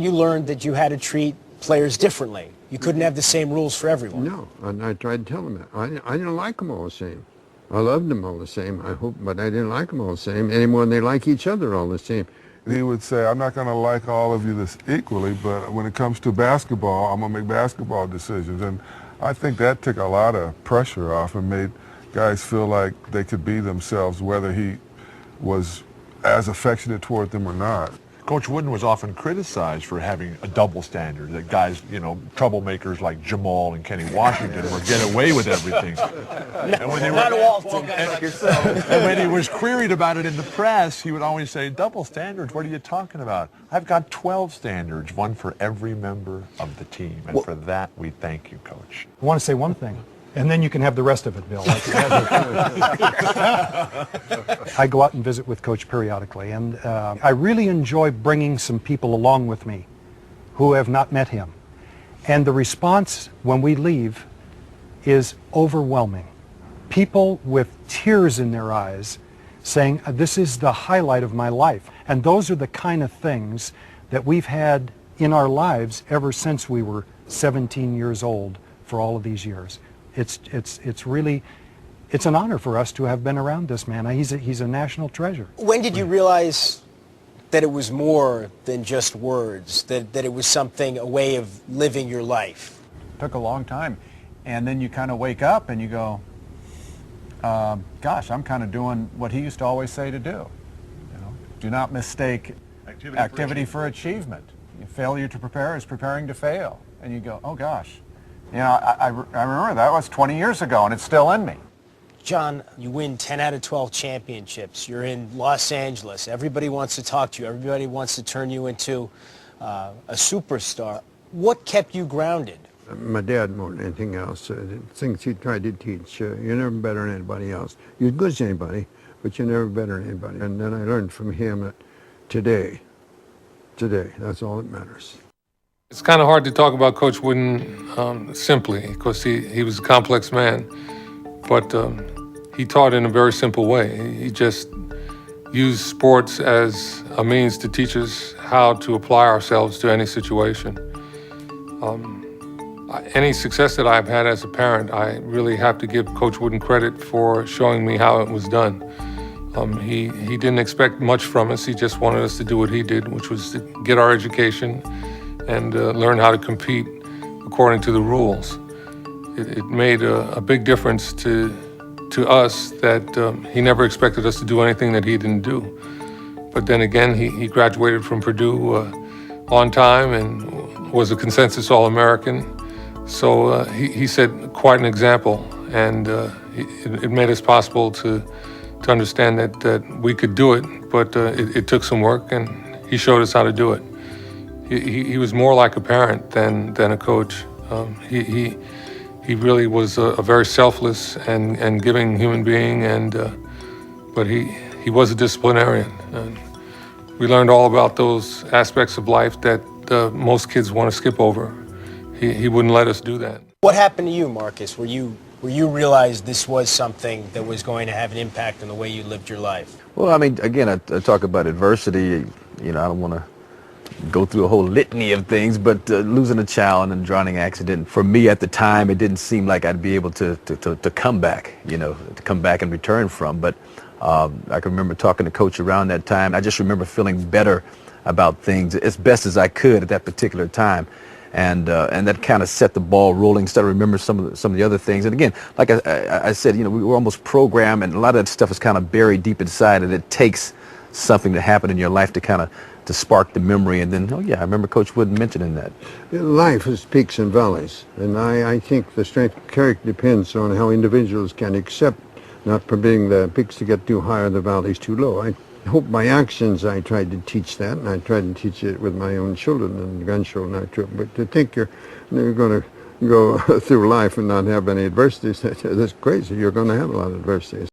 You learned that you had to treat players differently. You couldn't have the same rules for everyone. No, and I tried to tell them that. I didn't like them all the same. I loved them all the same, I hope, but I didn't like them all the same any more than they like each other all the same. He would say, I'm not going to like all of you this equally, but when it comes to basketball, I'm going to make basketball decisions. And I think that took a lot of pressure off and made guys feel like they could be themselves, whether he was as affectionate toward them or not. Coach Wooden was often criticized for having a double standard, that guys, troublemakers like Jamal and Kenny Washington would get away with everything. And when he was queried about it in the press, he would always say, double standards, what are you talking about? I've got 12 standards, one for every member of the team. And for that, we thank you, Coach. I want to say one thing, and then you can have the rest of it, Bill. I go out and visit with Coach periodically, and I really enjoy bringing some people along with me who have not met him. And the response when we leave is overwhelming. People with tears in their eyes saying, this is the highlight of my life. And those are the kind of things that we've had in our lives ever since we were 17 years old for all of these years. It's really, it's an honor for us to have been around this man. He's a national treasure. When did you realize that it was more than just words, that it was something, a way of living your life? It took a long time. And then you kind of wake up and you go, gosh, I'm kind of doing what he used to always say to do. Do not mistake activity for achievement. Failure to prepare is preparing to fail. And you go, oh gosh. I remember that was 20 years ago, and it's still in me. John, you win 10 out of 12 championships. You're in Los Angeles. Everybody wants to talk to you. Everybody wants to turn you into a superstar. What kept you grounded? My dad more than anything else. Things he tried to teach. You're never better than anybody else. You're as good as anybody, but you're never better than anybody. And then I learned from him that today, that's all that matters. It's kind of hard to talk about Coach Wooden simply because he was a complex man, but he taught in a very simple way. He just used sports as a means to teach us how to apply ourselves to any situation. Any success that I've had as a parent, I really have to give Coach Wooden credit for showing me how it was done. He didn't expect much from us. He just wanted us to do what he did, which was to get our education and learn how to compete according to the rules. It made a big difference to us that he never expected us to do anything that he didn't do. But then again, he graduated from Purdue on time and was a consensus All-American. So he set quite an example, and it made us possible to understand that we could do it, but it took some work, and he showed us how to do it. He was more like a parent than a coach. He really was a very selfless and giving human being, but he was a disciplinarian. And we learned all about those aspects of life that most kids want to skip over. He wouldn't let us do that. What happened to you, Marcus, where you realized this was something that was going to have an impact on the way you lived your life? Well, I mean, again, I talk about adversity. I don't want to go through a whole litany of things, but losing a child in a drowning accident, for me at the time, it didn't seem like I'd be able to come back, to come back and return from. But I can remember talking to Coach around that time. I just remember feeling better about things as best as I could at that particular time. And that kind of set the ball rolling. Started to remember some of the other things. And again, like I said, we were almost programmed, and a lot of that stuff is kind of buried deep inside, and it takes something to happen in your life to spark the memory. And then, oh yeah, I remember Coach Wooden mentioning that. Life is peaks and valleys, and I think the strength of character depends on how individuals can accept not permitting the peaks to get too high or the valleys too low. I hope by actions I tried to teach that, and I tried to teach it with my own children and grandchildren. But to think you're going to go through life and not have any adversities, that's crazy. You're going to have a lot of adversities.